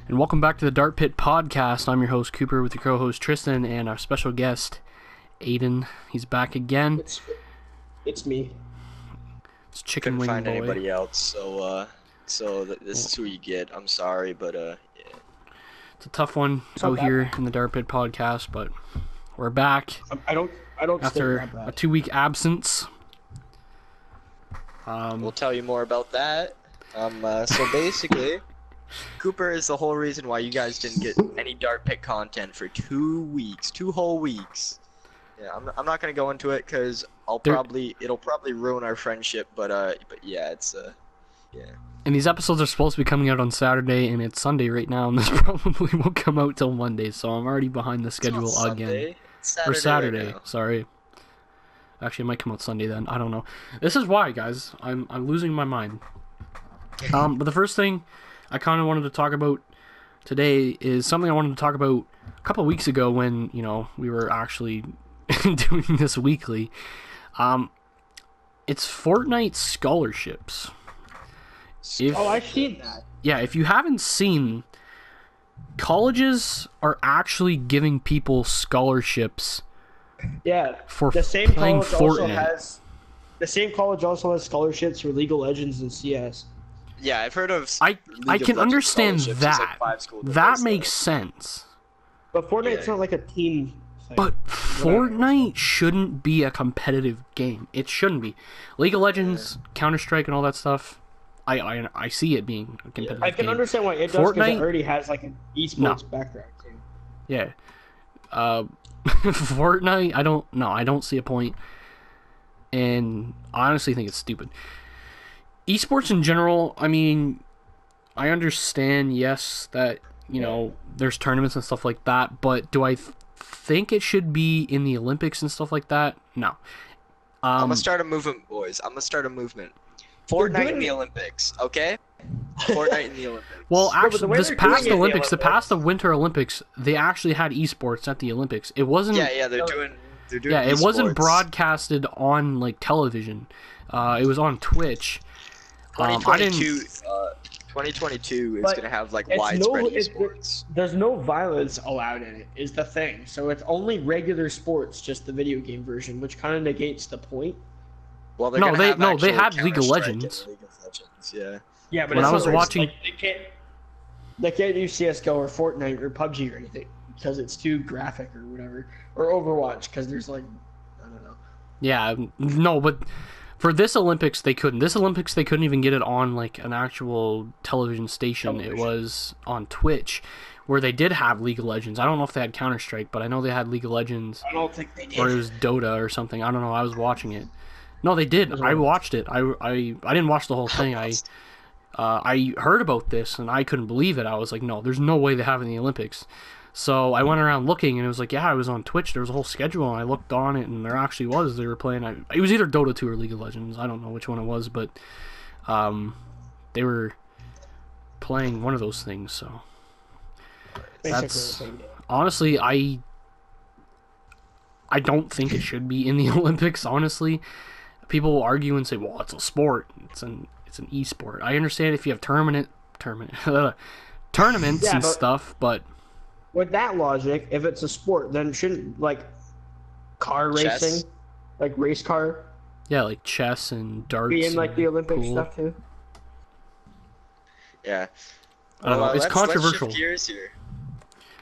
And welcome back to the Dart Pit Podcast. I'm your host, Cooper, with your co-host, Tristan, and our special guest, Aidan. He's back again. It's me. It's Chicken Couldn't Wing find Boy. anybody else, so this is who you get. I'm sorry, but yeah. It's a tough one out here in the Dart Pit Podcast, but we're back. I don't after a 2-week absence. We'll tell you more about that. So basically, Cooper is the whole reason why you guys didn't get any Dart Pit content for 2 weeks, 2 whole weeks. Yeah, I'm not gonna go into it because it'll probably ruin our friendship. But yeah, it's yeah. And these episodes are supposed to be coming out on Saturday, and it's Sunday right now, and this probably won't come out till Monday. So I'm already behind the schedule again. Or Saturday, right, sorry. Actually, it might come out Sunday then. I don't know. This is why, guys. I'm losing my mind. But the first thing I kind of wanted to talk about today is something I wanted to talk about a couple of weeks ago when, we were actually doing this weekly. It's Fortnite scholarships. I've seen that. Yeah, if you haven't seen, colleges are actually giving people scholarships. Yeah, for the same playing college Fortnite. Also has scholarships for League of Legends and CS. Yeah, I've heard of. I can understand that. That makes sense. But Fortnite's not like a team thing. But Fortnite shouldn't be a competitive game. It shouldn't be. League of Legends, Counter-Strike, and all that stuff. I see it being a competitive game. I can understand why it does, because it already has like an esports background too. Yeah. Fortnite, I don't see a point. And I honestly think it's stupid. Esports in general, I mean, I understand, yes, that, there's tournaments and stuff like that, but do I think it should be in the Olympics and stuff like that? No. I'm gonna start a movement, boys. I'm gonna start a movement. Fortnite in the Olympics, okay? Fortnite in the Olympics. Well, actually, this past Olympics, the past the Winter Olympics, they actually had esports at the Olympics. It wasn't. Yeah, they're doing. Yeah, it wasn't broadcasted on like television. It was on Twitch. 2022 is gonna have like widespread esports. There's no violence allowed in it, is the thing. So it's only regular sports, just the video game version, which kind of negates the point. Well, they had League of Legends. Yeah. Yeah, but when I was watching, they can't use CS:GO or Fortnite or PUBG or anything because it's too graphic or whatever, or Overwatch because there's like, I don't know. Yeah, no, but for this Olympics they couldn't. This Olympics they couldn't even get it on like an actual television station. It was on Twitch, where they did have League of Legends. I don't know if they had Counter-Strike, but I know they had League of Legends. I don't think they did. Or it was Dota or something. I don't know. I was watching it. No, they did. I watched it. I didn't watch the whole thing. I heard about this and I couldn't believe it. I was like, no, there's no way they have it in the Olympics. So I went around looking and it was like, yeah, I was on Twitch. There was a whole schedule and I looked on it and there actually was. They were playing. It was either Dota 2 or League of Legends. I don't know which one it was, but they were playing one of those things. So that's honestly, I don't think it should be in the Olympics. Honestly. People will argue and say, well, it's a sport. It's an e-sport. I understand if you have tournaments and stuff, but with that logic, if it's a sport, then shouldn't like car racing, like race car, like chess and darts, be in like the Olympic stuff too? Yeah, I don't know. It's controversial. Let's shift gears here.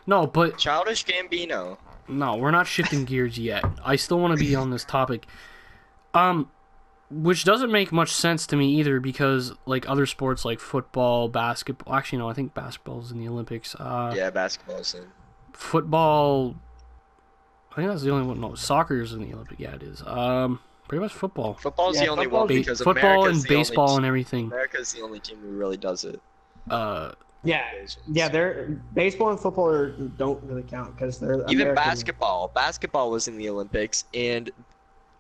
No, but Childish Gambino. No, we're not shifting gears yet. I still want to be on this topic. Which doesn't make much sense to me either, because like other sports like football, basketball. Actually, no, I think basketball's in the Olympics. Yeah, basketball's in. Football. I think that's the only one. No, soccer's in the Olympics. Yeah, it is. Pretty much football. Football's the only one because football America's and baseball and everything. America's the only team who really does it. Yeah. They're baseball and football don't really count because they're even American. basketball. Basketball was in the Olympics and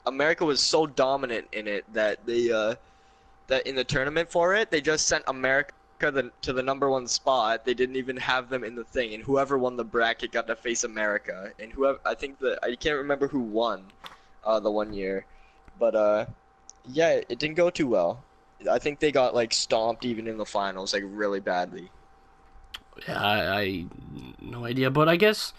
America was so dominant in it that they that in the tournament for it, they just sent America to the #1 spot. They didn't even have them in the thing, and whoever won the bracket got to face America. And I can't remember who won the one year, but yeah, it didn't go too well. I think they got like stomped even in the finals, like really badly. Yeah, I no idea, but I guess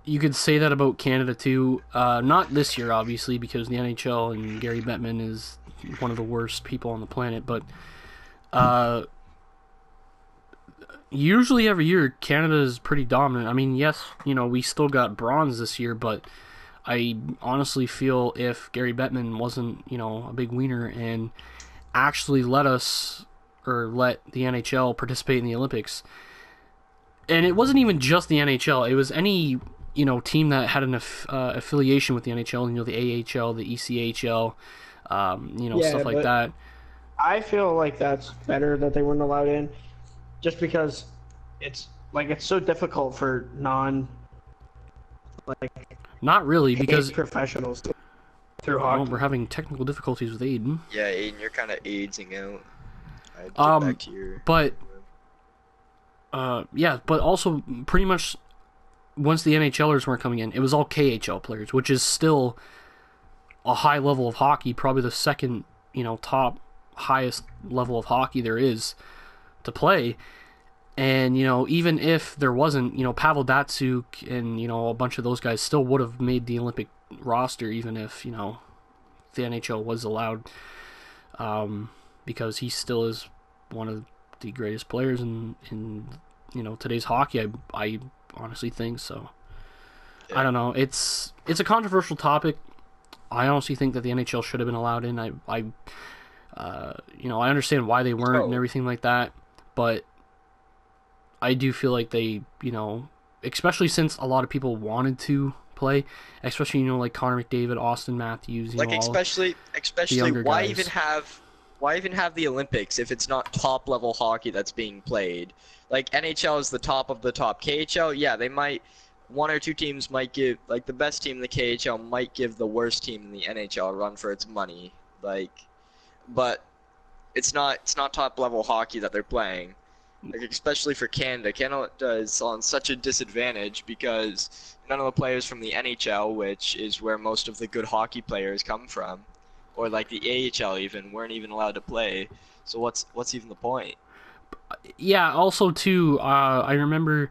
you could say that about Canada too. Not this year, obviously, because the NHL and Gary Bettman is one of the worst people on the planet. But usually every year, Canada is pretty dominant. I mean, yes, we still got bronze this year, but I honestly feel if Gary Bettman wasn't, a big wiener and actually let the NHL participate in the Olympics, and it wasn't even just the NHL, it was any team that had an affiliation with the NHL, the AHL, the ECHL, stuff like that. I feel like that's better that they weren't allowed in, just because it's so difficult for not really, because professionals through hockey. We're having technical difficulties with Aidan. Yeah, Aidan, you're kind of AIDSing out. Get back to your... But but also pretty much once the NHLers weren't coming in, it was all KHL players, which is still a high level of hockey, probably the second, top highest level of hockey there is to play. And, even if there wasn't, Pavel Datsyuk and, a bunch of those guys still would have made the Olympic roster, even if, the NHL was allowed, because he still is one of the greatest players in today's hockey, I honestly think so. Yeah. I don't know. It's a controversial topic. I honestly think that the NHL should have been allowed in. I understand why they weren't and everything like that, but I do feel like they, especially since a lot of people wanted to play, especially like Connor McDavid, Austin Matthews, especially why even have the Olympics if it's not top level hockey that's being played? Like NHL is the top of the top. KHL, yeah, they might, one or two teams might give, like the best team in the KHL might give the worst team in the NHL a run for its money. But it's not top level hockey that they're playing. Especially for Canada. Canada is on such a disadvantage because none of the players from the NHL, which is where most of the good hockey players come from, or like the AHL even, weren't even allowed to play. So what's even the point? Yeah, also too, I remember,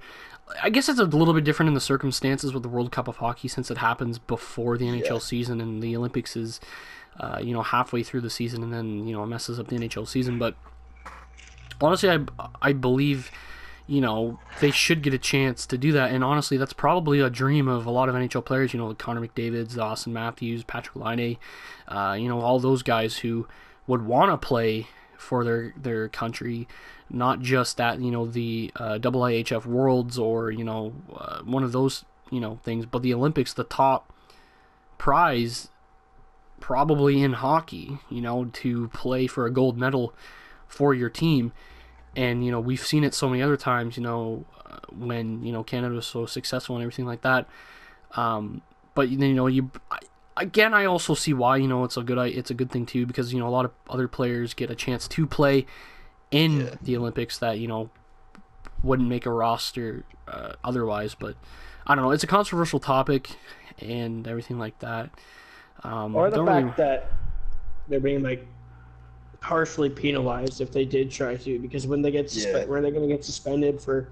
I guess it's a little bit different in the circumstances with the World Cup of Hockey since it happens before the NHL season and the Olympics is, halfway through the season and then, messes up the NHL season. But honestly, I believe, they should get a chance to do that. And honestly, that's probably a dream of a lot of NHL players, like Connor McDavid, Austin Matthews, Patrick Laine, all those guys who would want to play for their country, not just at, the IIHF Worlds or, one of those, things, but the Olympics, the top prize probably in hockey, to play for a gold medal for your team. And we've seen it so many other times, when Canada was so successful and everything like that. But I also see why it's a good thing too, because a lot of other players get a chance to play in the Olympics that wouldn't make a roster otherwise. But I don't know, it's a controversial topic and everything like that. Or the fact that they're being harshly penalized if they did try to, because when they get where they're going to get suspended for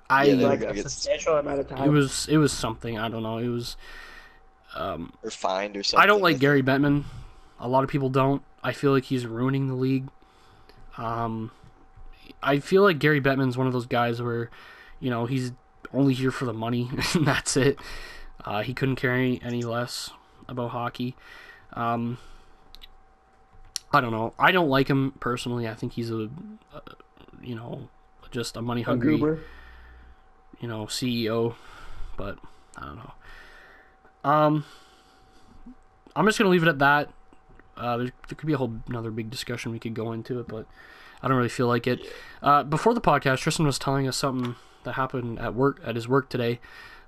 a substantial amount of time. It was something, I don't know, it was or fined or something. I don't like Gary Bettman. A lot of people don't. I feel like he's ruining the league. I feel like Gary Bettman's one of those guys where he's only here for the money and that's it. He couldn't care any less about hockey. I don't know. I don't like him personally. I think he's just a money hungry, CEO. But I don't know. I'm just gonna leave it at that. There could be a whole another big discussion we could go into it, but I don't really feel like it. Before the podcast, Tristan was telling us something that happened at his work today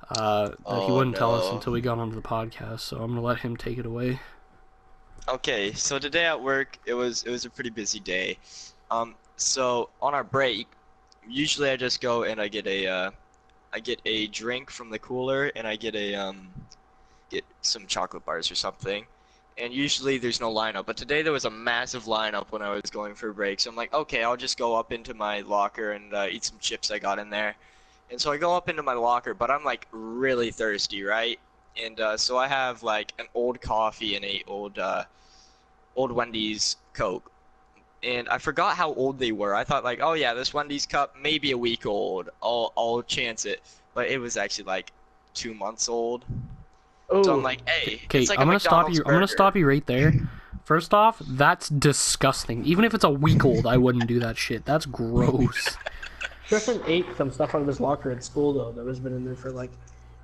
that he wouldn't tell us until we got onto the podcast. So I'm gonna let him take it away. Okay, so today at work it was a pretty busy day. So on our break, usually I just go and I get a drink from the cooler and I get some chocolate bars or something. and usually there's no lineup. But today there was a massive lineup when I was going for a break. So I'm like, okay, I'll just go up into my locker and eat some chips I got in there. And so I go up into my locker, but I'm like really thirsty, right? And so I have like an old coffee and a old Wendy's Coke. And I forgot how old they were. I thought like, oh yeah, this Wendy's cup maybe a week old. I'll chance it. But it was actually like 2 months old. Ooh. So I'm like, hey, Okay, it's like I'm a gonna stop you. McDonald's I'm gonna burger. stop you right there. First off, that's disgusting. Even if it's a week old, I wouldn't do that shit. That's gross. Griffin ate some stuff out of his locker at school though that was been in there for like.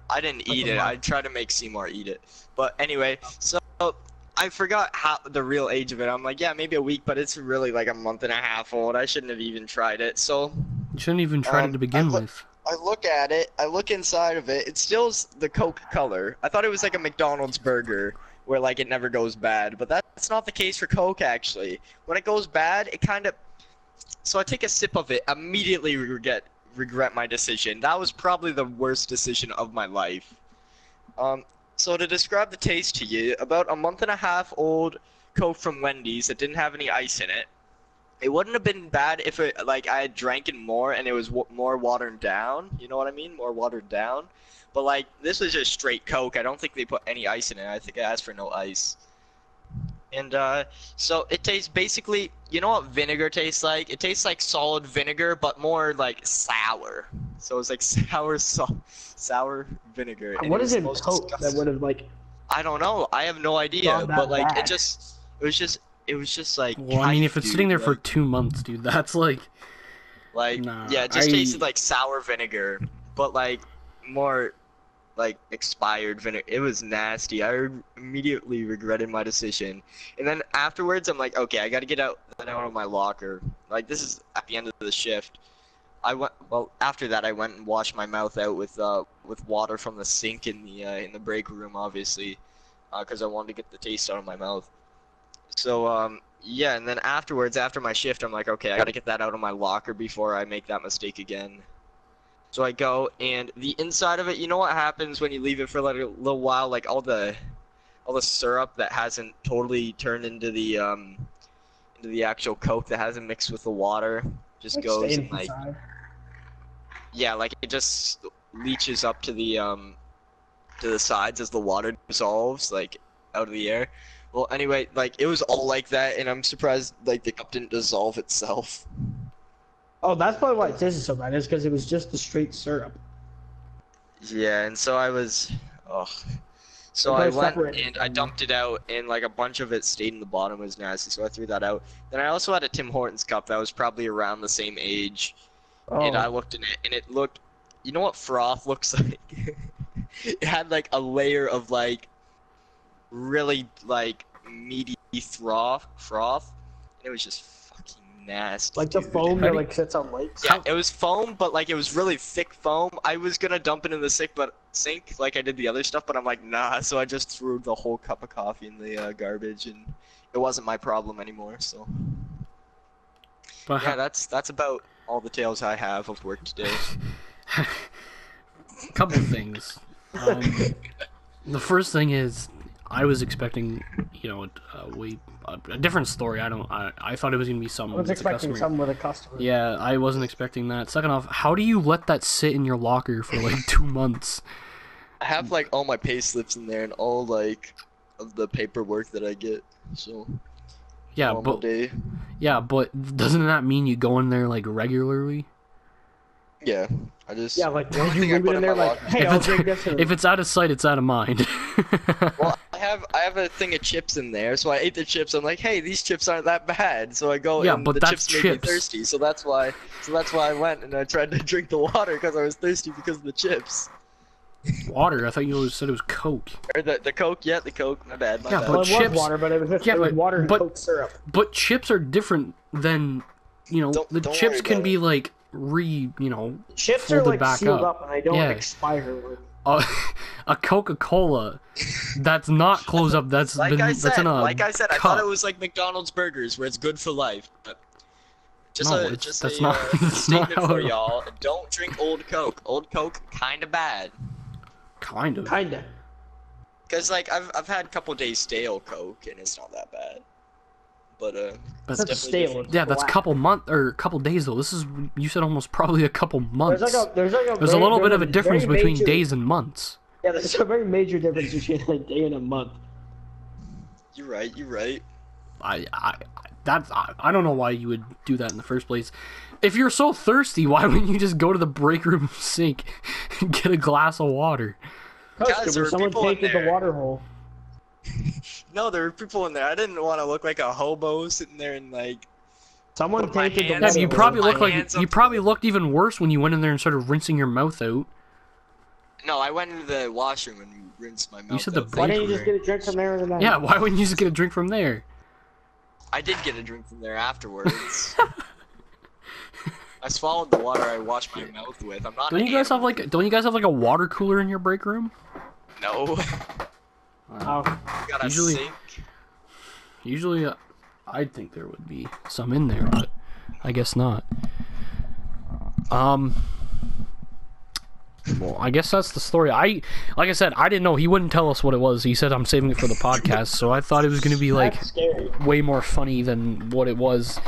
I didn't eat it. I tried to make Seymour eat it. But anyway, so I forgot how the real age of it. I'm like, yeah, maybe a week, but it's really like a month and a half old. I shouldn't have even tried it. So You shouldn't even try it to begin with. I look at it. I look inside of it. It's still the Coke color. I thought it was like a McDonald's burger where like it never goes bad, but that's not the case for Coke actually. When it goes bad, it kind of. So I take a sip of it, immediately regret my decision. That was probably the worst decision of my life. So to describe the taste to you, about a month and a half old Coke from Wendy's that didn't have any ice in it. It wouldn't have been bad if it like I had drank it more and it was more watered down. You know what I mean? More watered down. But like this was just straight Coke. I don't think they put any ice in it. I think I asked for no ice. And so it tastes basically, you know what vinegar tastes like? It tastes like solid vinegar, but more like sour. So it's like sour vinegar. What is in Coke that would have like? I don't know. I have no idea. But like bad. it was just like. Well, I mean, if it's sitting there for 2 months, dude, that's like. Nah, yeah, it just tasted like sour vinegar, but like more like expired vinegar. It was nasty. I immediately regretted my decision. And then afterwards, I'm like, okay, I gotta get out of my locker. Like this is at the end of the shift. After that, I went and washed my mouth out with water from the sink in the break room, obviously, because I wanted to get the taste out of my mouth. So yeah, and then afterwards, after my shift, I'm like, okay, I gotta get that out of my locker before I make that mistake again. So I go, and the inside of it, you know what happens when you leave it for like a little while, like all the syrup that hasn't totally turned into the actual Coke that hasn't mixed with the water just goes and like yeah, like it just leaches up to the sides as the water dissolves like out of the air. Well, anyway, like it was all like that, and I'm surprised like the cup didn't dissolve itself. Oh, that's probably why it tasted so bad. Is because it was just the straight syrup. Yeah, and so I was, so I went and I dumped it out, and like a bunch of it stayed in the bottom. It was nasty, so I threw that out. Then I also had a Tim Hortons cup that was probably around the same age, and I looked in it, and it looked, you know what froth looks like? It had like a layer of like really like meaty froth, and it was just fucking nasty. Like the foam that like sits on lakes. Yeah, it was foam, but like it was really thick foam. I was gonna dump it in the sink like I did the other stuff, but I'm like nah. So I just threw the whole cup of coffee in the garbage, and it wasn't my problem anymore. So yeah, that's about all the tales I have of work today. Couple of things. The first thing is, I was expecting, you know, a different story. I thought it was gonna be something. I was expecting something with a customer. Yeah, I wasn't expecting that. Second off, how do you let that sit in your locker for like 2 months? I have like all my pay slips in there and all like of the paperwork that I get. So yeah, but doesn't that mean you go in there like regularly? Yeah, I just like why do you leave it in there like, hey, I'll drink this. If it's out of sight, it's out of mind. Well, I have a thing of chips in there, so I ate the chips. I'm like, hey, these chips aren't that bad. So I go, and but the that's chips made me thirsty. So that's why I went and I tried to drink the water because I was thirsty because of the chips. Water? I thought you said it was Coke. Or the Coke, yeah, the Coke. My bad. But well, it chips, was water, but it was just water and Coke syrup. But chips are different than, you know, the chips can be like chips are like back sealed up and they don't expire. A Coca-Cola that's not closed up. That's like I said, I thought it was like McDonald's burgers where it's good for life. But just a statement for y'all: don't drink old Coke. Old Coke, kinda bad. Kind of. Cause like I've had a couple days stale Coke and it's not that bad. But that's stale. Yeah, that's a couple days though. This is, you said, almost probably a couple months. There's a little bit of a difference between days and months. Yeah, there's a very major difference between a day and a month. You're right. I don't know why you would do that in the first place. If you're so thirsty, why wouldn't you just go to the break room sink and get a glass of water? Because someone tainted the water hole. No, there were people in there. I didn't want to look like a hobo sitting there and like. Someone tainted the water hole. You probably looked even worse when you went in there and started rinsing your mouth out. No, I went into the washroom and rinsed my mouth. You said the out. Why didn't you just get a drink from there? Yeah, why wouldn't you just get a drink from there? I did get a drink from there afterwards. I swallowed the water I washed my mouth with. I'm not. Don't you guys have like a water cooler in your break room? No. Usually, I'd think there would be some in there, but I guess not. Well, I guess that's the story. Like I said, I didn't know. He wouldn't tell us what it was. He said, I'm saving it for the podcast, so I thought it was going to be like way more funny than what it was.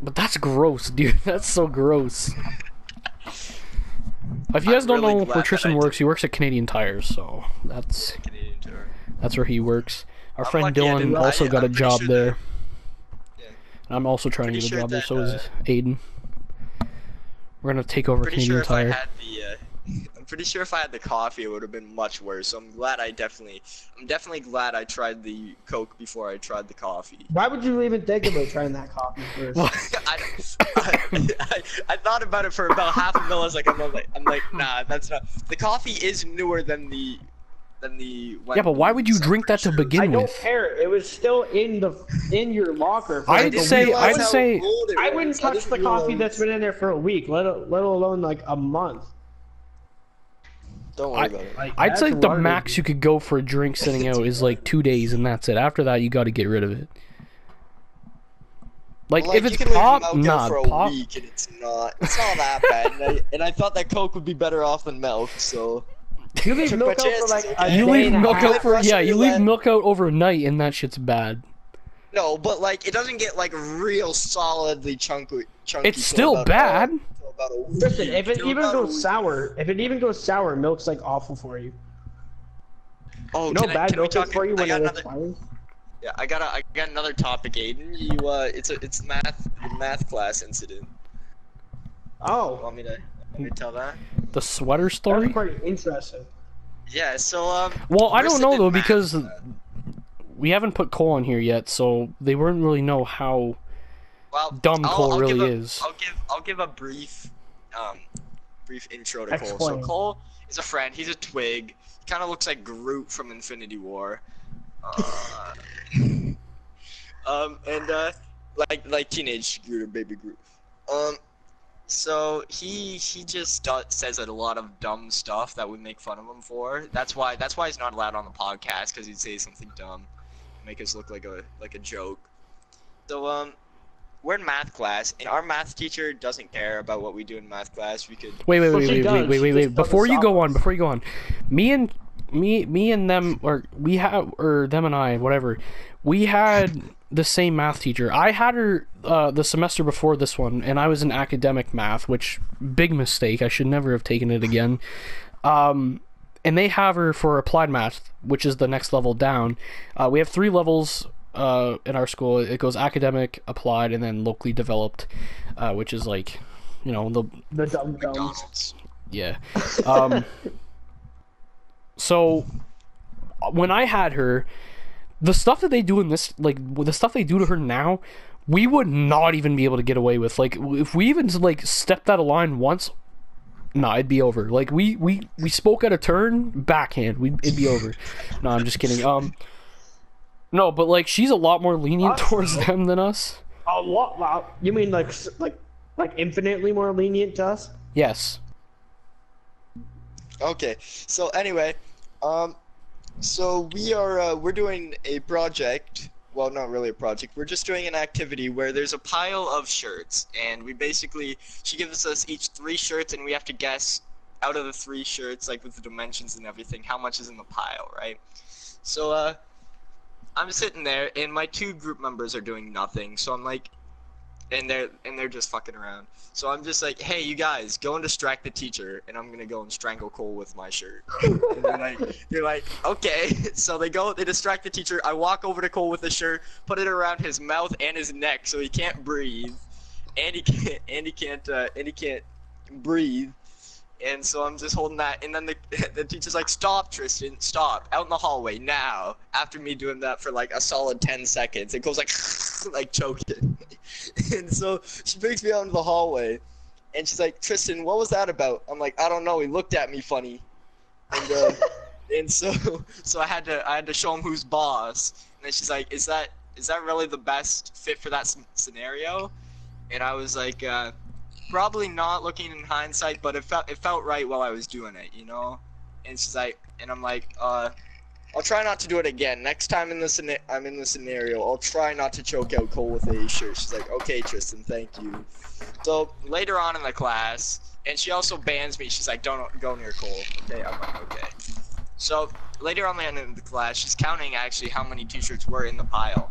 But that's gross, dude. That's so gross. If you guys don't know where Tristan works, he works at Canadian Tires, so that's where he works. Our friend Dylan also got a job there. And I'm also trying to get a job there, so is Aidan. We're gonna take over Canadian Tire. I'm pretty sure if I had the coffee, it would have been much worse. So I'm definitely glad I tried the Coke before I tried the coffee. Why would you even think about trying that coffee first? I thought about it for about half a minute. I'm like, nah, that's not. The coffee is newer than the. Yeah, but why would you drink that to begin with? I don't care. It was still in your locker. I'd say. I wouldn't touch the coffee that's been in there for a week, let alone like a month. Don't worry about it. I'd say the max you could go for a drink sitting out is like 2 days, and that's it. After that, you got to get rid of it. Like if it's pop, for a week and it's not that bad. And I thought that Coke would be better off than milk, so. You leave milk out for like a you leave milk out for you leave milk out overnight, and that shit's bad. No, but like it doesn't get like real solidly chunky. It's still bad. Listen, if it even goes sour, milk's like awful for you. Oh, bad milk is for you when it expires. Yeah, I got another topic, Aidan. It's math class incident. Oh. Want me to tell that? The sweater story? That's quite interesting. Yeah, so well, I don't know though, because we haven't put Cole on here yet, so they wouldn't really know how dumb Cole really is. I'll give a brief intro to Cole. So Cole is a friend. He's a twig. He kind of looks like Groot from Infinity War. Like teenage Groot or baby Groot. So he just says a lot of dumb stuff that we make fun of him for. That's why he's not allowed on the podcast, because he'd say something dumb, make us look like a joke. So we're in math class, and our math teacher doesn't care about what we do in math class. We could wait. Before you go on, me and them, or them and I, whatever, we had the same math teacher. I had her the semester before this one, and I was in academic math, which, big mistake. I should never have taken it again. And they have her for applied math, which is the next level down. We have 3 levels in our school. It goes academic, applied, and then locally developed, which is like, the dumb McDonald's. Yeah. So when I had her, the stuff that they do in this, like the stuff they do to her now, we would not even be able to get away with. Like if we even like stepped out of line once, nah, it'd be over. Like we spoke out of turn, backhand, it'd be over. No, I'm just kidding. No, but like she's a lot more lenient towards them than us. A lot? Wow. You mean like infinitely more lenient to us? Yes. Okay. So anyway, so we're doing a project. Well, not really a project. We're just doing an activity where there's a pile of shirts, and she gives us each 3 shirts, and we have to guess out of the 3 shirts, like with the dimensions and everything, how much is in the pile, right? So I'm sitting there, and my 2 group members are doing nothing. So I'm like, and they're just fucking around. So I'm just like, hey, you guys, go and distract the teacher, and I'm gonna go and strangle Cole with my shirt. And they're like, okay. So they distract the teacher. I walk over to Cole with the shirt, put it around his mouth and his neck so he can't breathe, and he can't breathe. And so I'm just holding that, and then the teacher's like, stop, Tristan, stop, out in the hallway, now. After me doing that for like a solid 10 seconds, it goes like, like choking. And so she brings me out into the hallway, and she's like, Tristan, what was that about? I'm like, I don't know, he looked at me funny. And and so I had to show him who's boss. And then she's like, is that really the best fit for that scenario? And I was like, probably not, looking in hindsight, but it felt right while I was doing it, you know. And she's like, and I'm like, I'll try not to do it again. Next time I'm in the scenario, I'll try not to choke out Cole with a shirt. She's like, okay, Tristan, thank you. So later on in the class, and she also bans me. She's like, don't go near Cole. Okay, I'm like, okay. So later on in the class, she's counting actually how many t-shirts were in the pile.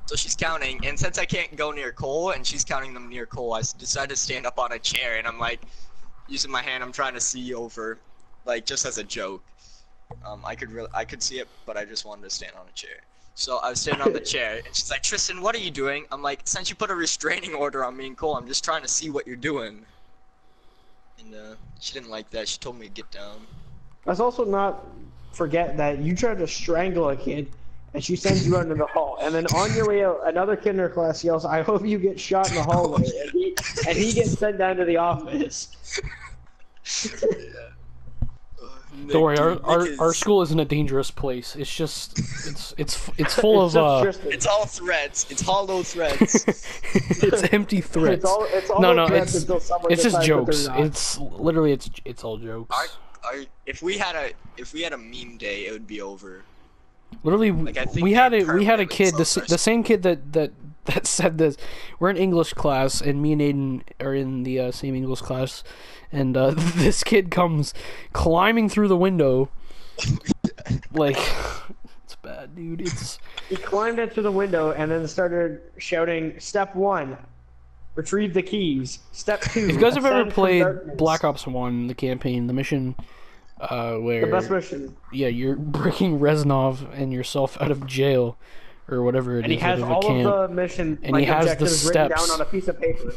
So she's counting, and since I can't go near Cole, and she's counting them near Cole, I decided to stand up on a chair, and I'm like, using my hand, I'm trying to see over, like, just as a joke. I could see it, but I just wanted to stand on a chair. So I was standing on the chair, and she's like, Tristan, what are you doing? I'm like, since you put a restraining order on me and Cole, I'm just trying to see what you're doing. And she didn't like that. She told me to get down. Let's also not forget that you tried to strangle a kid, and she sends you out into the hall. And then on your way out, another kid in her class yells, I hope you get shot in the hallway. And he gets sent down to the office. Don't worry, our school isn't a dangerous place. It's just it's full of it's all threats. It's hollow threats. It's empty threats. It's all no, it's just jokes. It's literally it's all jokes. If we had a meme day, it would be over. Literally, like, we had a kid, the same kid that said this. We're in English class, and me and Aidan are in the same English class, and this kid comes climbing through the window, like, it's bad, dude. He climbed into the window and then started shouting, Step 1, retrieve the keys. Step 2, if you guys have ever played Black Ops 1, the campaign, the mission, where the best mission. Yeah, you're breaking Reznov and yourself out of jail, or whatever it is. And he has all of the mission, and he has the steps written down on a piece of paper.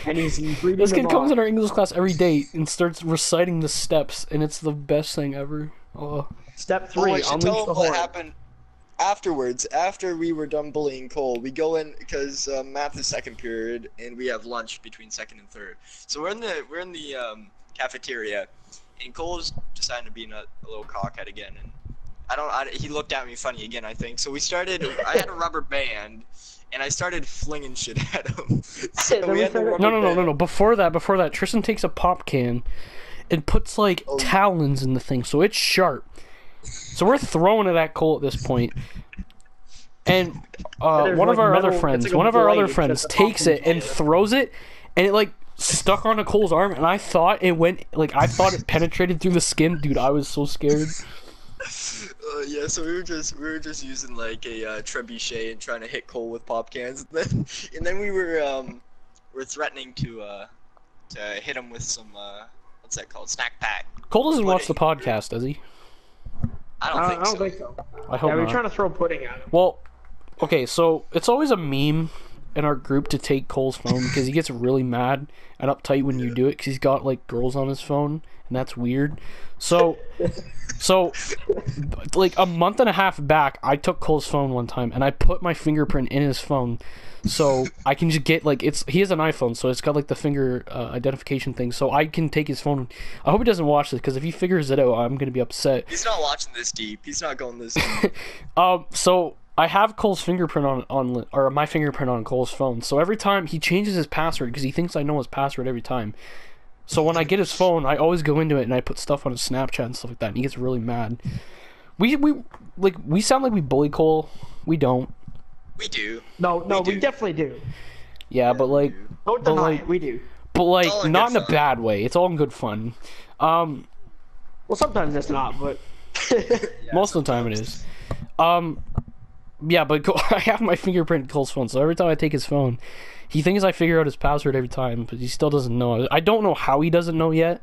And he's reading This kid them comes off. in our English class every day and starts reciting the steps, and it's the best thing ever. Oh. Step 3, I should unleash tell the him what horn. happened afterwards. After we were done bullying Cole, we go in because math is second period, and we have lunch between second and third. So we're in the cafeteria, and Cole's deciding to be a little cockhead again, and he looked at me funny again, I think. So I had a rubber band, and I started flinging shit at him. So we had the rubber band. No. Before that, Tristan takes a pop can and puts like talons in the thing, so it's sharp. So we're throwing it at Cole at this point, and one of our other friends takes it and throws it, and it like stuck onto Cole's arm, and I thought it penetrated through the skin. Dude, I was so scared. Yeah, so we were just using like a trebuchet and trying to hit Cole with pop cans, and then we were threatening to hit him with some what's that called, snack pack. Cole doesn't watch the podcast, does he? I don't think so. I hope we were not. trying to throw pudding at him. Well, okay, so it's always a meme in our group to take Cole's phone because he gets really mad and uptight when you do it because he's got like girls on his phone, and that's weird. So like a month and a half back, I took Cole's phone one time and I put my fingerprint in his phone so I can just get like he has an iPhone, so it's got like the finger identification thing, so I can take his phone. I hope he doesn't watch this because if he figures it out, I'm gonna be upset. He's not watching this deep. He's not going this deep. So I have Cole's fingerprint or my fingerprint on Cole's phone. So every time he changes his password because he thinks I know his password every time. So when I get his phone, I always go into it and I put stuff on his Snapchat and stuff like that, and he gets really mad. We sound like we bully Cole. We don't. We do. No, we definitely do. Yeah, but like, don't deny it. We do. But like, not in a bad way. It's all in good fun. Well, sometimes it's not, but Most of the time it is. Yeah, but I have my fingerprint in Cole's phone, so every time I take his phone, he thinks I figure out his password every time, but he still doesn't know. I don't know how he doesn't know yet.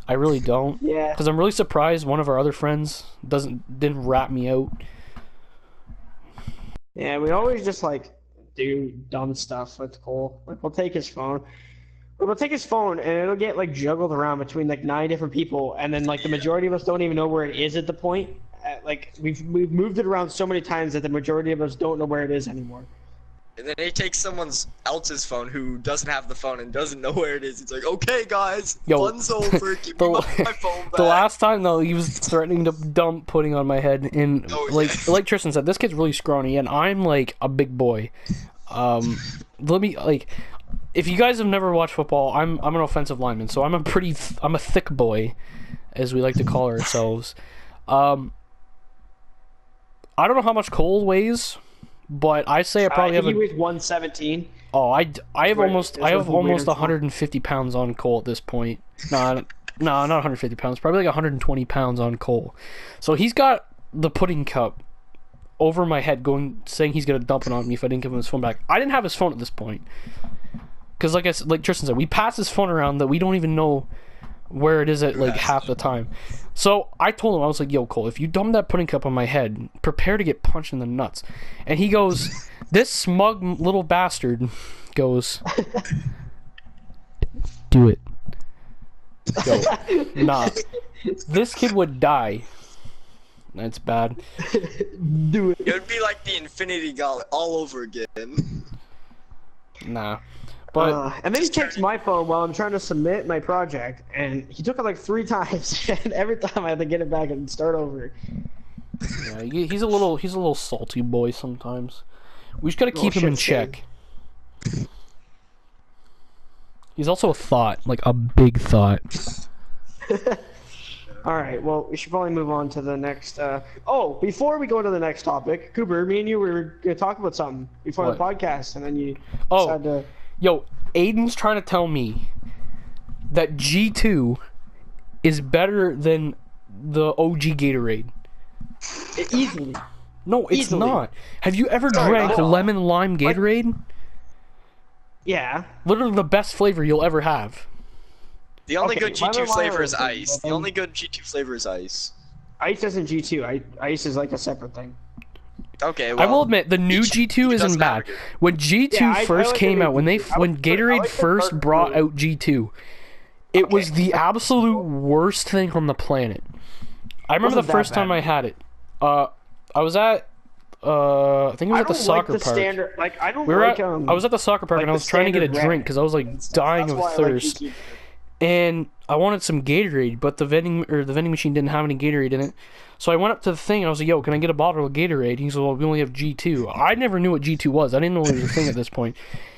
I really don't. Yeah. Because I'm really surprised one of our other friends didn't rat me out. Yeah, we always just like do dumb stuff with Cole. Like we'll take his phone. We'll take his phone and it'll get like juggled around between like 9 different people, and then like the majority of us don't even know where it is at the point. Like we've moved it around so many times that the majority of us don't know where it is anymore. And then he takes someone else's phone who doesn't have the phone and doesn't know where it is. He's like, "Okay, guys, fun's over. Give me my phone back." The last time though, he was threatening to dump pudding on my head, and like Tristan said, this kid's really scrawny, and I'm like a big boy. Let me like. If you guys have never watched football, I'm an offensive lineman, so I'm a thick boy, as we like to call ourselves. I don't know how much Cole weighs, but I say I probably have. He weighs 117. Oh, I have almost 150 pounds on Cole at this point. No, not 150 pounds. Probably like 120 pounds on Cole. So he's got the pudding cup over my head, saying he's gonna dump it on me if I didn't give him his phone back. I didn't have his phone at this point. Because like Tristan said, we pass his phone around that we don't even know where it is at like half the time. So I told him, I was like, "Yo, Cole, if you dump that pudding cup on my head, prepare to get punched in the nuts." And he goes, this smug little bastard goes, "Do it." Yo, nah. This kid would die. That's bad. Do it. It would be like the Infinity Gauntlet all over again. Nah. But and then he takes my phone while I'm trying to submit my project, and he took it like 3 times, and every time I had to get it back and start over. Yeah, he's a little salty boy sometimes. We just gotta keep him in check. He's also a thought, like a big thought. All right, well, we should probably move on to the next. Oh, before we go to the next topic, Cooper, me and you were gonna talk about something before the podcast, and then you decided to. Yo, Aidan's trying to tell me that G2 is better than the OG Gatorade. Easily. No, it's not. Have you ever drank lemon lime Gatorade? Yeah. Literally the best flavor you'll ever have. The only good G2 flavor is ice. The only good G2 flavor is ice. Ice isn't G2. Ice is like a separate thing. Okay, well, I will admit the new G2 isn't bad. When G2 first came out, when Gatorade first brought out G2, it was the absolute worst thing on the planet. I remember the first time I had it. I was at I think it was at the soccer park. I was at the soccer park and I was trying to get a drink because I was like dying of thirst. And I wanted some Gatorade, but the vending machine didn't have any Gatorade in it. So I went up to the thing and I was like, "Yo, can I get a bottle of Gatorade?" He said, "Well, we only have G2." I never knew what G2 was. I didn't know it was a thing at this point.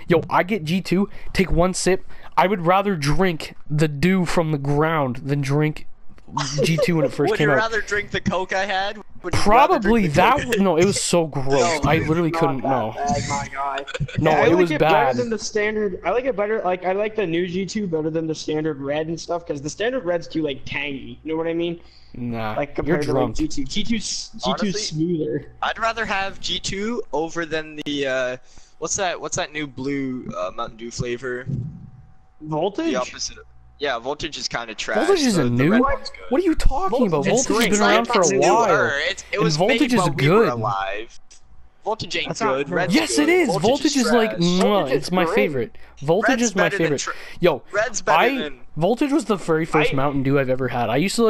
Yo, I get G2, take one sip. I would rather drink the dew from the ground than drink G2 when it first came out. Would you rather drink the Coke I had? Probably that. No, it was so gross. I literally couldn't. No. My God. No, yeah, it was bad. Better than the standard. I like it better. Like I like the new G2 better than the standard red and stuff because the standard red's too like tangy. You know what I mean? Nah. Like compared you're drunk. To like, G2's Honestly, smoother. I'd rather have G2 over than the what's that new blue Mountain Dew flavor? Voltage. The opposite. Yeah, Voltage is kind of trash. Voltage isn't new. What are you talking about? Voltage has been around for a while. It was Voltage is good. We were alive. Voltage ain't good. Red's yes, good. it is. Voltage is like, it's my favorite. Voltage is my favorite. Yo, Red's better than... Voltage was the very first Mountain Dew I've ever had. I used to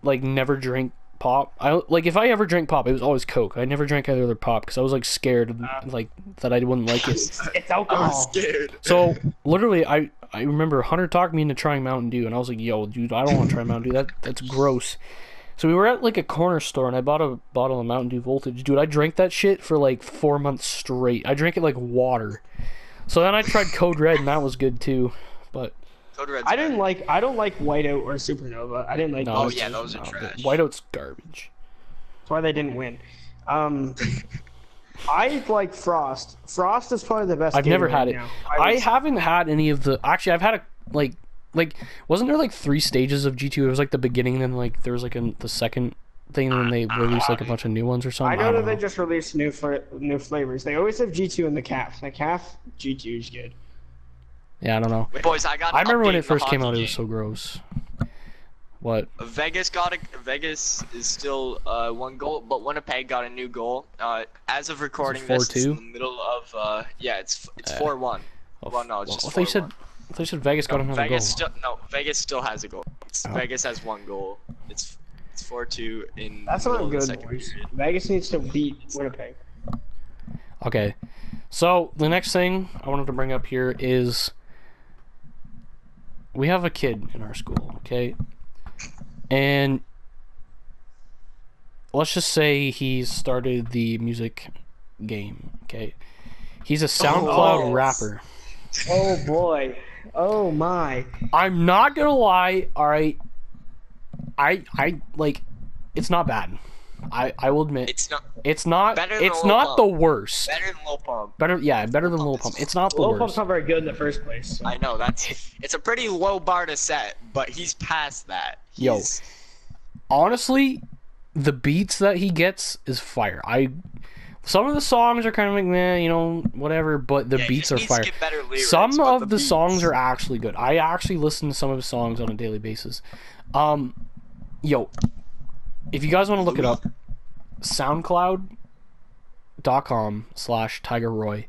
like never drink pop. If I ever drank pop, it was always Coke. I never drank either other pop because I was like scared like that I wouldn't like it. It's alcohol. I was scared. So literally, I remember Hunter talked me into trying Mountain Dew, and I was like, "Yo, dude, I don't want to try Mountain Dew. That's gross." So we were at like a corner store, and I bought a bottle of Mountain Dew Voltage. Dude, I drank that shit for like 4 months straight. I drank it like water. So then I tried Code Red, and that was good too. But Code Red's I don't like Whiteout or Supernova. I didn't like. No, those. Oh yeah, those are trash. Whiteout's garbage. That's why they didn't win. I like Frost. Frost is probably the best. I've never had it. now. I haven't had any of the. Actually, I've had like, wasn't there like 3 stages of G2? It was like the beginning, and then like there was like the second thing, and then they released like a bunch of new ones or something. I know that they just released new flavors. They always have G2 in the calf. The calf G2 is good. Yeah, I don't know. Wait, boys, I remember when it first came out, it was so gross. What? Vegas is still 1 goal, but Winnipeg got a new goal. As of recording this, it's in the middle of yeah, it's 4-1. Well, no, it's just 4-1. I thought you said Vegas got another goal. Vegas still has a goal. Vegas has 1 goal. It's 4-2 in That's the middle not of the good, second boys. period. Vegas needs to beat Winnipeg. Okay, so the next thing I wanted to bring up here is we have a kid in our school, okay? And let's just say he's started the music game, okay? He's a SoundCloud rapper. Oh boy. Oh my. I'm not gonna lie, alright. I like, it's not bad. I will admit it's not the worst. Better than Lil Pump. Better than Lil Pump. It's not the worst. Lil Pump's not very good in the first place. So. I know, it's a pretty low bar to set, but he's past that. Honestly, the beats that he gets is fire. Some of the songs are kind of like, man, you know, whatever, but the beats are fire. Lyrics, some of the songs are actually good. I actually listen to some of his songs on a daily basis. If you guys want to look it up, SoundCloud.com/TigerRoy.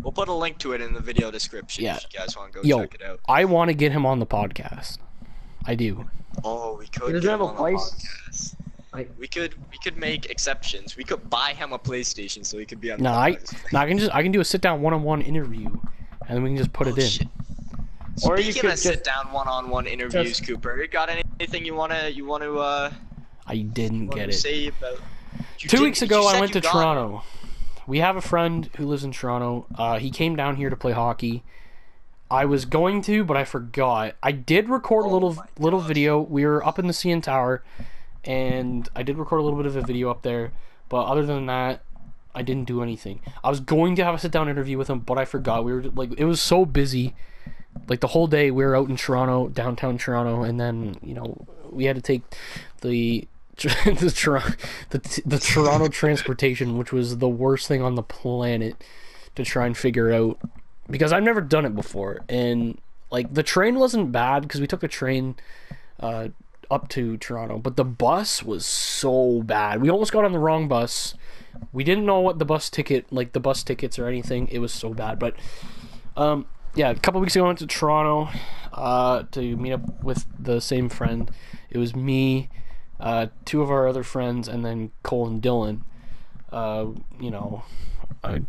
We'll put a link to it in the video description if you guys want to go check it out. I want to get him on the podcast. I do. Oh, we could. He doesn't have a place. We could make exceptions. We could buy him a PlayStation so he could be on the podcast. I can do a sit-down one-on-one interview, and then we can just put it in. Shit. Or you can sit down one-on-one interviews, Cooper. You got anything you wanna I didn't get it. Say about... 2 weeks ago, I went to Toronto. We have a friend who lives in Toronto. He came down here to play hockey. I was going to, but I forgot. I did record a little video. We were up in the CN Tower, and I did record a little bit of a video up there. But other than that, I didn't do anything. I was going to have a sit-down interview with him, but I forgot. We were like, it was so busy. Like the whole day, we were out in Toronto, downtown Toronto, and then we had to take the Toronto transportation, which was the worst thing on the planet to try and figure out, because I've never done it before. And like the train wasn't bad because we took the train up to Toronto, but the bus was so bad. We almost got on the wrong bus. We didn't know what the bus tickets or anything. It was so bad. But yeah, a couple weeks ago I went to Toronto to meet up with the same friend. It was me, 2 of our other friends, and then Cole and Dylan.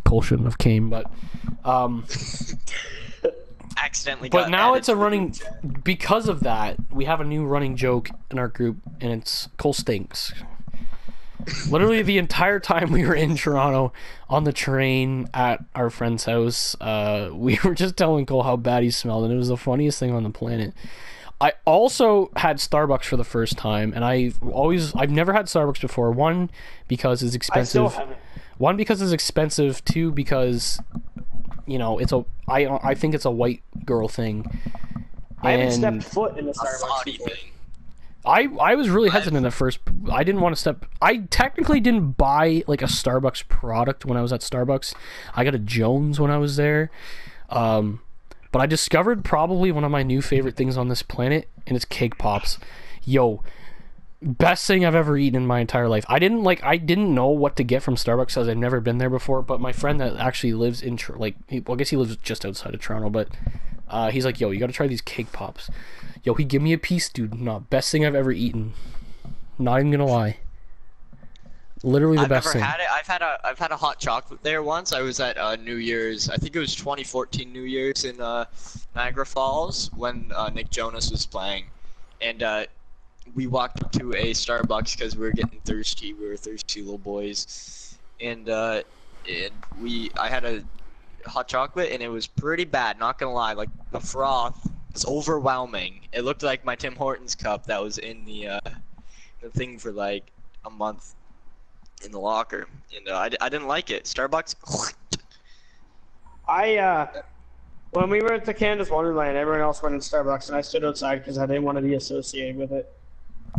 Cole shouldn't have came, but accidentally. But now it's a running, because of that, we have a new running joke in our group, and it's Cole stinks. Literally the entire time we were in Toronto on the train at our friend's house, we were just telling Cole how bad he smelled, and it was the funniest thing on the planet. I also had Starbucks for the first time, and I've never had Starbucks before. 1, because it's expensive. I still haven't. 1, because it's expensive. 2, because I think it's a white girl thing. I haven't stepped foot in a Starbucks before. I was really hesitant at first. I didn't want to step. I technically didn't buy like a Starbucks product when I was at Starbucks. I got a Jones when I was there. But I discovered probably one of my new favorite things on this planet, and it's cake pops. Best thing I've ever eaten in my entire life. I didn't know what to get from Starbucks because I've never been there before, but my friend that actually lives in I guess he lives just outside of Toronto, but he's like, you gotta try these cake pops. He give me a piece, dude. No, best thing I've ever eaten. Not even gonna lie. Literally the best thing. I've never had it. I've had a hot chocolate there once. I was at New Year's. I think it was 2014 New Year's in Niagara Falls when Nick Jonas was playing, and we walked up to a Starbucks because we were getting thirsty. We were thirsty little boys, and I had a hot chocolate, and it was pretty bad. Not gonna lie, like the froth was overwhelming. It looked like my Tim Hortons cup that was in the thing for like a month in the locker, and I didn't like it. Starbucks. When we were at the Canada's Wonderland, everyone else went in Starbucks, and I stood outside because I didn't want to be associated with it.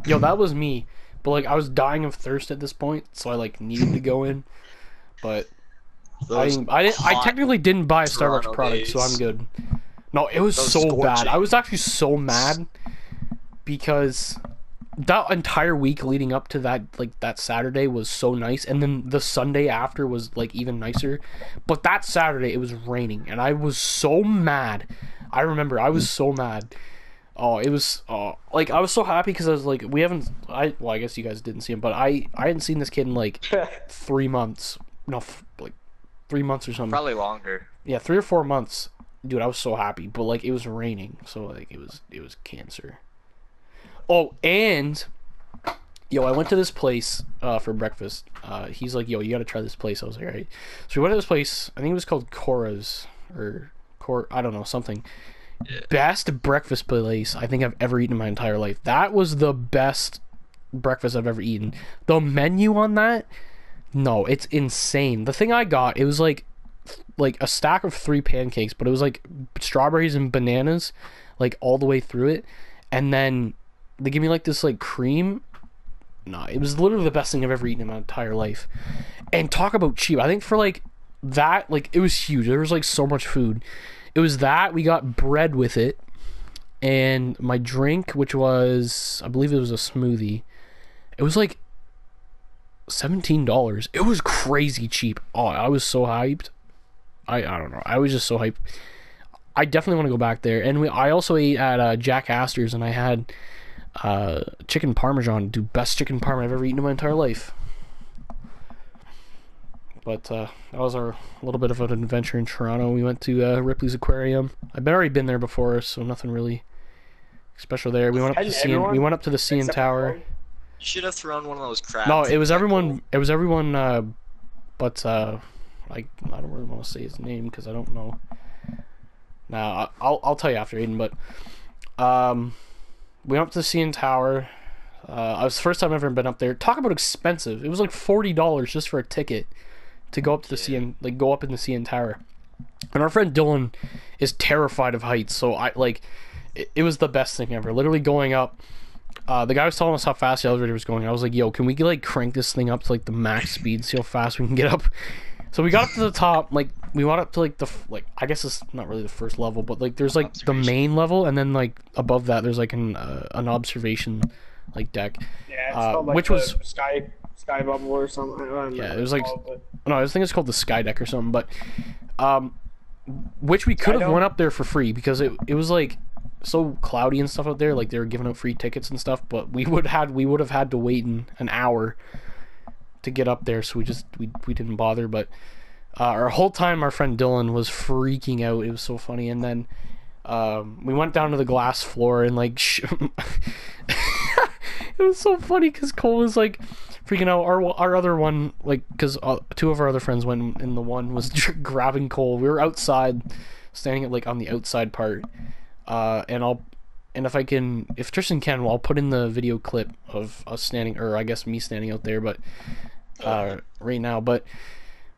Yo, that was me. But, like, I was dying of thirst at this point, so I, like, needed to go in. But I technically didn't buy a Starbucks product, so I'm good. No, it was so bad. I was actually so mad because that entire week leading up to that, like, that Saturday was so nice, and then the Sunday after was, like, even nicer. But that Saturday, it was raining, and I was so mad. I remember, I was so mad. Oh, it was, like, I was so happy because I was like, I guess you guys didn't see him, but I hadn't seen this kid in, like, 3 months. No, like, 3 months or something. Probably longer. Yeah, 3 or 4 months. Dude, I was so happy, but, like, it was raining, so, like, it was cancer. Oh, and, yo, I went to this place, for breakfast. He's like, yo, you gotta try this place. I was like, alright. So we went to this place, I think it was called Cora's, I don't know, something. Yeah. Best breakfast place I think I've ever eaten in my entire life. That was the best breakfast I've ever eaten. The menu on that, no, it's insane. The thing I got, it was like a stack of 3 pancakes, but it was like strawberries and bananas, like all the way through it, and then they give me like this like cream. No, it was literally the best thing I've ever eaten in my entire life. And talk about cheap. I think for like that, like it was huge. There was like so much food. It was that, we got bread with it, and my drink, which was, I believe it was a smoothie, it was like $17. It was crazy cheap. Oh, I was so hyped. I don't know. I was just so hyped. I definitely want to go back there. And I also ate at Jack Astor's, and I had chicken parmesan. Dude, best chicken parm I've ever eaten in my entire life. But that was our little bit of an adventure in Toronto. We went to Ripley's Aquarium. I've already been there before, so nothing really special there. We went up to the CN Tower. You should have thrown one of those crabs. No, it was everyone. It was everyone. But I don't really want to say his name because I don't know. Nah, I'll tell you after, Aidan. But we went up to the CN Tower. It was the first time I've ever been up there. Talk about expensive. It was like $40 just for a ticket to go up to the CN, like go up in the CN Tower. And our friend Dylan is terrified of heights, so it was the best thing ever. Literally going up, the guy was telling us how fast the elevator was going. I was like, yo, can we like crank this thing up to like the max speed, see how fast we can get up? So we got up to the top, like we went up to like I guess it's not really the first level, but like there's like the main level, and then like above that there's like an observation like deck. Yeah, it's called like which was Sky Bubble or something. I don't yeah, it was like no, I think it's called the Sky Deck or something, but which we could have went up there for free because it was like so cloudy and stuff out there, like they were giving out free tickets and stuff, but we would have had to wait an hour to get up there, so we didn't bother. But our whole time our friend Dylan was freaking out. It was so funny. And then we went down to the glass floor and like it was so funny because Cole was like freaking out. Our other one, like, because 2 of our other friends went, and the one was grabbing Cole. We were outside, standing at like on the outside part, and if Tristan can, I'll put in the video clip of us standing, or I guess me standing out there, but right now. But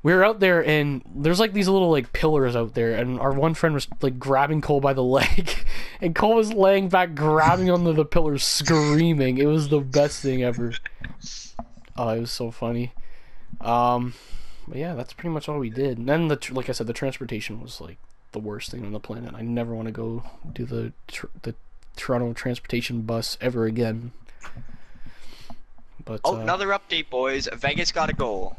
we were out there, and there's like these little like pillars out there, and our one friend was like grabbing Cole by the leg, and Cole was laying back grabbing onto the pillars screaming. It was the best thing ever. Oh, it was so funny. But yeah, that's pretty much all we did. And then like I said, the transportation was like the worst thing on the planet. I never want to go do the Toronto transportation bus ever again. But another update, boys. Vegas got a goal.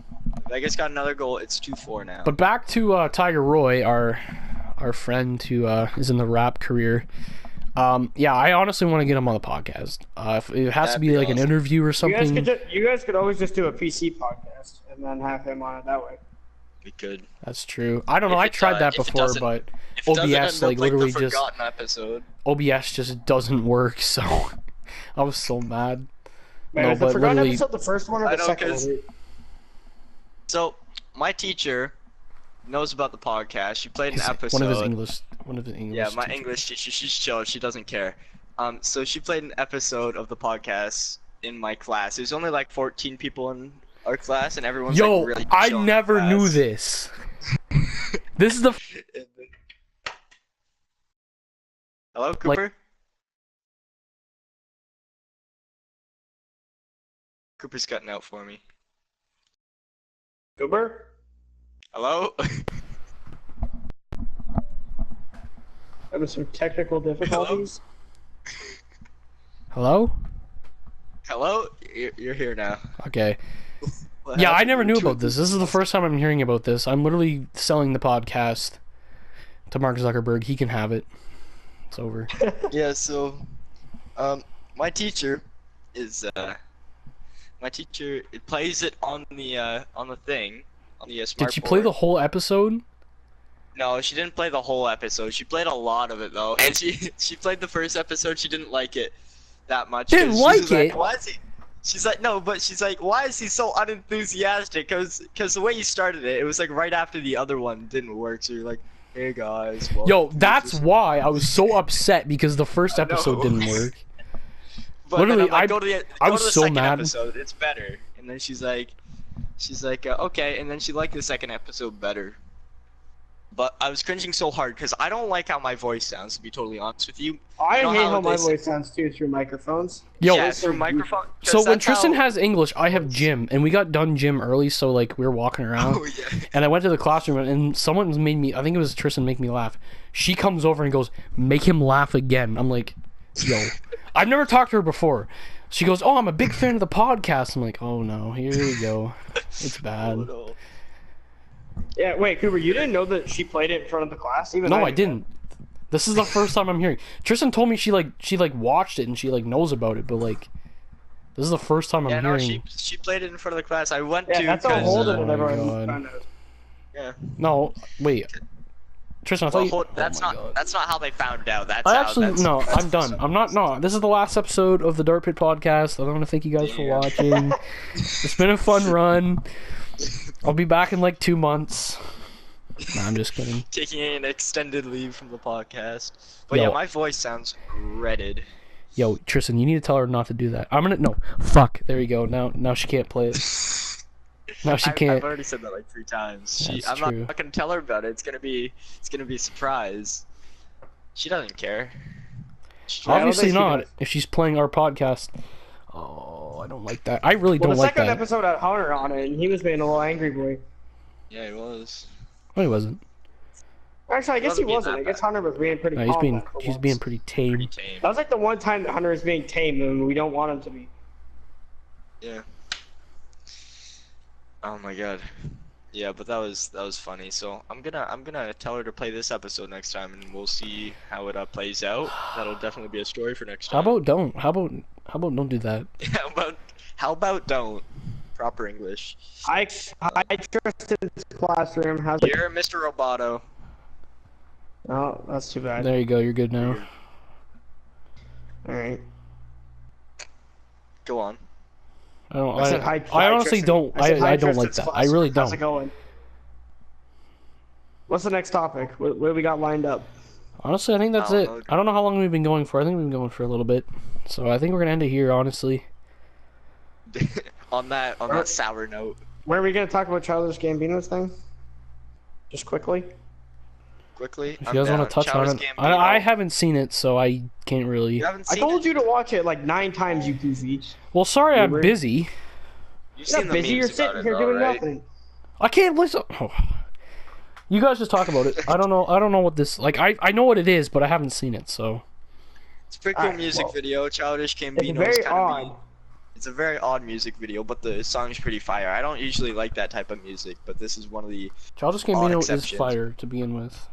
Vegas got another goal. It's 2-4 now. But back to Tiger Roy, our friend who is in the rap career. Yeah, I honestly want to get him on the podcast. If it has to be like awesome. An interview or something. You guys could always just do a PC podcast and then have him on it that way. We could. That's true. I don't know. I tried that before, but OBS like literally just OBS just doesn't work. So I was so mad. Man, no, but forgotten episode, the first one or the second one? So my teacher knows about the podcast. She played an episode. One of his English. Yeah, my English teacher. She's chill. She doesn't care. So she played an episode of the podcast in my class. There's only like 14 people in our class, and everyone's like really chill. I never knew this. This is the Hello, Cooper? Cooper's cutting out for me. Cooper? Hello? Having some technical difficulties. Hello? Hello? You're here now. Okay. What Yeah, I happened? never You knew two- about this. This is the first time I'm hearing about this. I'm literally selling the podcast to Mark Zuckerberg. He can have it. It's over. Yeah, so, my teacher is, it plays it on the thing, on the smart Did she play board. the whole episode? No, she didn't play the whole episode. She played a lot of it though, and she played the first episode. She didn't like it that much. Didn't 'cause like she was it? Why is he? She's like, no, but she's like, why is he so unenthusiastic? Cause the way he started it, it was like right after the other one didn't work. So you're like, hey guys, welcome Yo, to that's this-" why I was so upset because the first I episode know. didn't work. But Literally, then I'm like, I go to the was so second mad. episode. It's better. And then she's like, okay. And then she liked the second episode better. But I was cringing so hard because I don't like how my voice sounds. To be totally honest with you. I You know hate how my they- voice sounds too through microphones. Yo, yeah, through microphone. 'cause so when that's Tristan how- has English, I have gym, and we got done gym early, so like we were walking around, Oh yeah. and I went to the classroom, and someone made me. I think it was Tristan make me laugh. She comes over and goes, "Make him laugh again." I'm like, yo, I've never talked to her before. She goes, "Oh, I'm a big fan of the podcast." I'm like, "Oh no, here we go. It's bad." Oh, no. Yeah, wait, Cooper, you didn't know that she played it in front of the class? Even No, I knew didn't. This is the first time I'm hearing. Tristan told me she watched it and she like knows about it, but like, this is the first time I'm Yeah, no, hearing. she played it in front of the class. I went that. to. Yeah, that's how 'cause, Holden Oh and my everyone God. found out. Yeah. No, wait, Tristan, I thought Well, you. that's oh my not. God. That's not how they found out. That's I how. actually That's, no. that's- I'm done. I'm not. No, this is the last episode of the Dart Pit podcast. I want to thank you guys for Yeah. watching. It's been a fun run. I'll be back in like 2 months. Nah, I'm just kidding. Taking an extended leave from the podcast. But Yo. yeah, my voice sounds redded. Yo, Tristan, you need to tell her not to do that. I'm gonna no. Fuck. There you go. Now she can't play it. Now she I've can't. already said that like 3 times. That's I'm true. not gonna tell her about it. It's gonna be a surprise. She doesn't care. I don't Obviously think she not. does. If she's playing our podcast. Oh, I don't like that. I really Well, don't the like second that. episode had Hunter on it, and he was being a little angry boy. Yeah, it was. No, he wasn't. Actually, I guess he Wasn't being wasn't. that I guess bad. Hunter was being pretty No, calm. he's being pretty tame. Pretty tame. That was like the one time that Hunter is being tame, and we don't want him to be. Yeah. Oh my god. Yeah, but that was funny. So I'm gonna tell her to play this episode next time, and we'll see how it plays out. That'll definitely be a story for next How time. about don't? How about don't do that? how about don't? Proper English. I Tristan's classroom has. You're Mr. Roboto. Oh, that's too bad. There you go. You're good now. All right. Go on. I don't. I said hi. I hi, honestly Tristan. don't. said hi, I don't like Tristan's that. I classroom. really How's it don't. going? What's the next topic? What do we got lined up? Honestly, I think that's I it. don't know. I don't know how long we've been going for. I think we've been going for a little bit. So I think we're gonna end it here. Honestly. on that sour note. Where are we gonna talk about Childish Gambino's thing? Just quickly. Quickly. If you guys want to touch on it, I haven't seen it, so I can't really. You haven't I seen told it? you to watch it like 9 times, you goofy. Well, sorry, I'm You're busy. You've You're seen not the busy. You're memes about sitting it, here though, doing right? nothing. I can't listen. Oh. You guys just talk about it. I don't know. I don't know what this like. I know what it is, but I haven't seen it. So It's a pretty cool Alright, music well, video. Childish It's Gambino's very kind odd. of. It's a very odd music video, but the song's pretty fire. I don't usually like that type of music, but this is one of the Childish Gambino is exceptions. fire to begin with.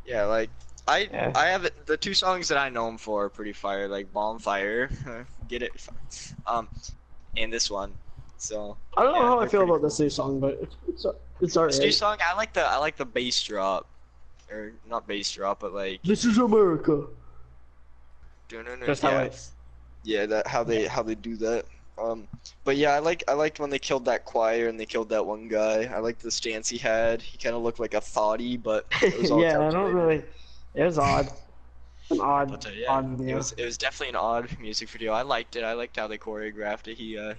yeah. Like Yeah. I have it, the 2 songs that I know him for are pretty fire, like Bonfire, get it, and this one. So I don't know yeah, how I they're feel pretty about this new song, but it's alright. This new song, I like the bass drop, or not bass drop, but like This is America. Just how yeah, it. yeah, that how they do that. But yeah, I liked when they killed that choir and they killed that one guy. I liked the stance he had. He kind of looked like a thoughty, but it was all Yeah, I don't calculated. really. It was odd. An odd, But yeah, odd it video. was definitely an odd music video. I liked it. I liked how they choreographed it. He was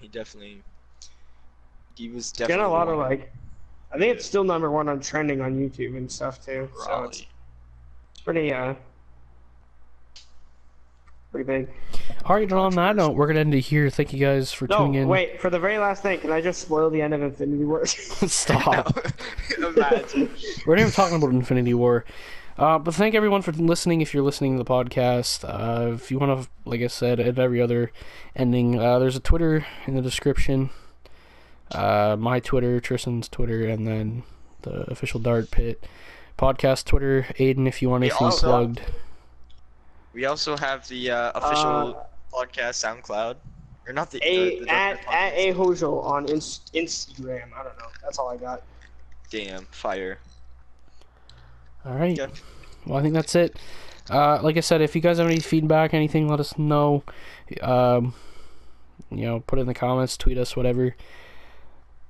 definitely Getting a lot of one- like. I think it's still #1 on trending on YouTube and stuff too. So Raleigh. it's pretty pretty big. Alright, on that note, we're gonna end it here. Thank you guys for tuning in. Wait, for the very last thing, can I just spoil the end of Infinity War? Stop. Imagine. We're not even talking about Infinity War. But thank everyone for listening. If you're listening to the podcast, if you want to, like I said, at every other ending, there's a Twitter in the description. My Twitter, Tristan's Twitter, and then the official Dart Pit podcast Twitter. Aidan, if you want anything plugged. We also have the official podcast SoundCloud. Or not the at a Hojo on Instagram. I don't know. That's all I got. Damn, fire. Alright. Yeah. Well, I think that's it. Like I said, if you guys have any feedback, anything, let us know. You know, put it in the comments, tweet us, whatever.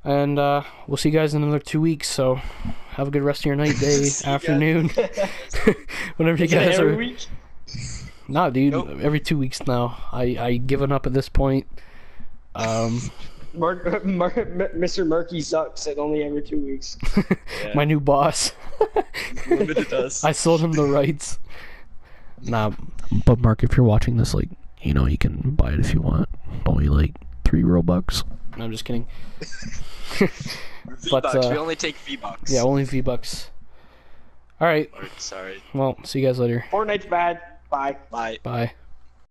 And we'll see you guys in another 2 weeks. So have a good rest of your night, day, afternoon. Whenever you guys are. Week? Nah, dude. Nope. Every 2 weeks now. I given up at this point. Mr. Murky sucks at only every 2 weeks. Yeah. My new boss. Limited us. I sold him the rights. Nah, but Mark, if you're watching this, like, you know, you can buy it if you want. Only like $3. No, I'm just kidding. But we only take V-Bucks. Yeah, only V-Bucks. All right. Sorry. Well, see you guys later. Fortnite's bad. Bye. Bye. Bye.